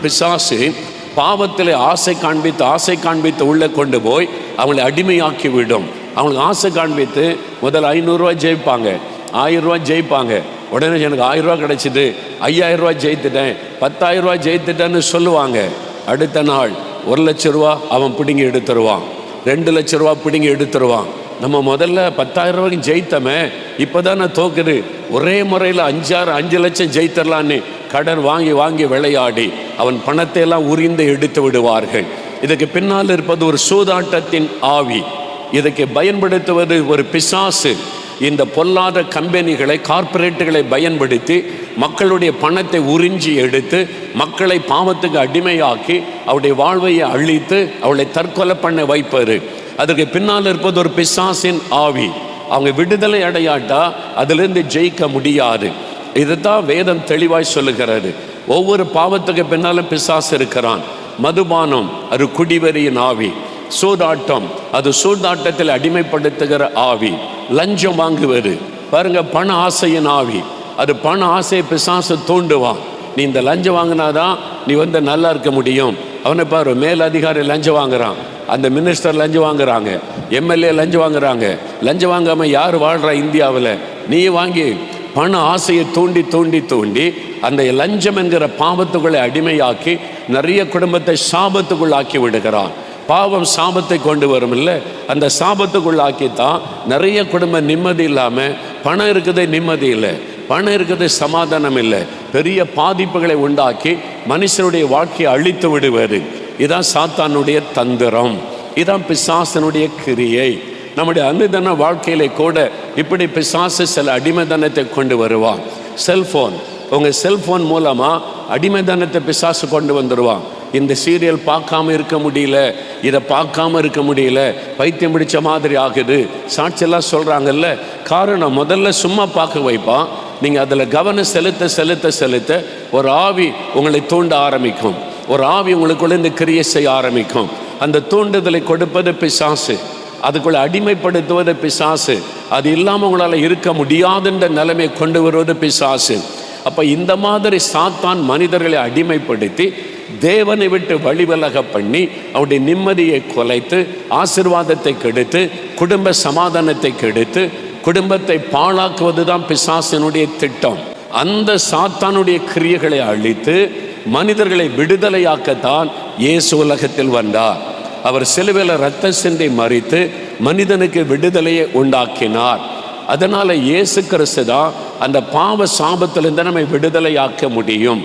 பிசாசு பாவத்தில் ஆசை காண்பித்து உள்ளே கொண்டு போய் அவங்களை அடிமையாக்கி விடும். அவங்களுக்கு ஆசை காண்பித்து முதல் 500 ரூபா ஜெயிப்பாங்க, 1000 ரூபா ஜெயிப்பாங்க. உடனே எனக்கு 1000 ரூபா கிடைச்சிது, 5000 ரூபா ஜெயித்துட்டேன், 10,000 ரூபா ஜெயித்துட்டேன்னு சொல்லுவாங்க. அடுத்த நாள் 1 லட்ச ரூபா அவன் பிடுங்கி எடுத்துருவான், 2 லட்ச ரூபா பிடுங்கி எடுத்துருவான். நம்ம முதல்ல 10,000 ரூபாய்க்கு ஜெயித்தமே, இப்போ தானே தோக்குது, ஒரே முறையில் 5 லட்சம் ஜெயித்தரலான்னு கடன் வாங்கி வாங்கி விளையாடி அவன் பணத்தை எல்லாம் உரிந்து எடுத்து விடுவார்கள். இதுக்கு பின்னால் இருப்பது ஒரு சூதாட்டத்தின் ஆவி. இதுக்கு பயன்படுத்துவது ஒரு பிசாசு. இந்த பொல்லாத கம்பெனிகளை, கார்ப்பரேட்டுகளை பயன்படுத்தி மக்களுடைய பணத்தை உறிஞ்சி எடுத்து மக்களை பாவத்துக்கு அடிமையாக்கி அவருடைய வாழ்வையை அழித்து அவளை தற்கொலை பண்ண வைப்பார். அதற்கு பின்னால் இருப்பது ஒரு பிசாசின் ஆவி. அவங்க விடுதலை அடையாட்டா அதிலிருந்து ஜெயிக்க முடியாது. இதுதான் வேதம் தெளிவாய் சொல்லுகிறது. ஒவ்வொரு பாவத்துக்கு பின்னாலும் பிசாசு இருக்கிறான். மதுபானம் அது குடிவெறியின் ஆவி. சூதாட்டம் அது சூதாட்டத்தில் அடிமைப்படுத்துகிற ஆவி. லஞ்சம் வாங்குவது பாருங்க, பண ஆசையின் ஆவி. அது பண ஆசையை பிசாசு தூண்டுவான். நீ இந்த லஞ்சம் வாங்கினாதான் நீ நல்லா இருக்க முடியும். அவனை பாரு, மேல் அதிகாரி லஞ்சம் வாங்குறான், அந்த மினிஸ்டர் லஞ்சம் வாங்குறாங்க, எம்எல்ஏ லஞ்சம் வாங்குறாங்க. லஞ்சம் வாங்காமல் யார் வாழ்கிறா இந்தியாவில்? நீ வாங்கி பண ஆசையை தூண்டி தூண்டி தூண்டி அந்த லஞ்சம் என்கிற பாவத்துக்குள்ளே அடிமையாக்கி நிறைய குடும்பத்தை சாபத்துக்குள்ளாக்கி விடுகிறான். பாவம் சாபத்தை கொண்டு வரும் இல்லை, அந்த சாபத்துக்குள்ளாக்கித்தான் நிறைய குடும்பம் நிம்மதி இல்லாமல், பணம் இருக்குது நிம்மதி இல்லை, பணம் இருக்குது சமாதானம் இல்லை, பெரிய பாதிப்புகளை உண்டாக்கி மனுஷனுடைய வாழ்க்கையை அழித்து விடுவது. இதான் சாத்தானுடைய தந்திரம், இதான் பிசாசனுடைய கிரியை. நம்முடைய அனுதின வாழ்க்கையிலே கூட இப்படி பிசாசு சில அடிமைத்தனத்தை கொண்டு வருவான். செல்ஃபோன், உங்கள் செல்ஃபோன் மூலமாக அடிமைத்தனத்தை பிசாசு கொண்டு வந்துடுவான். இந்த சீரியல் பார்க்காம இருக்க முடியல, இதை பார்க்காம இருக்க முடியல, பைத்தியம் பிடிச்ச மாதிரி ஆகுது, சாட்சியெல்லாம் சொல்கிறாங்கல்ல. காரணம், முதல்ல சும்மா பார்க்க வைப்பான். நீங்கள் அதில் கவனம் செலுத்த செலுத்த செலுத்த ஒரு ஆவி உங்களை தூண்ட ஆரம்பிக்கும், ஒரு ஆவி உங்களுக்குள்ள இந்த கிரியை செய்ய ஆரம்பிக்கும். அந்த தூண்டுதலை கொடுப்பது பிசாசு, அதுக்குள்ள அடிமைப்படுத்துவது பிசாசு. அது இல்லாமல் உங்களால் இருக்க முடியாதுன்ற நிலைமை கொண்டு வருவது பிசாசு. அப்போ இந்த மாதிரி சாத்தான் மனிதர்களை அடிமைப்படுத்தி தேவனை விட்டு வழிவிலக பண்ணி அவருடைய நிம்மதியை குலைத்து ஆசீர்வாதத்தை கெடுத்து குடும்ப சமாதானத்தை கெடுத்து குடும்பத்தை பாழாக்குவது தான் பிசாசினுடைய திட்டம். அந்த சாத்தானுடைய கிரியைகளை அழித்து மனிதர்களை விடுதலையாக்கத்தான் இயேசு உலகத்தில் வந்தார். அவர் சிலுவையில் இரத்த சிந்தை மறித்து மனிதனுக்கு விடுதலையை உண்டாக்கினார். அதனால இயேசு கிறிஸ்து தான் அந்த பாவ சாபத்திலிருந்து நம்மை விடுதலையாக்க முடியும்.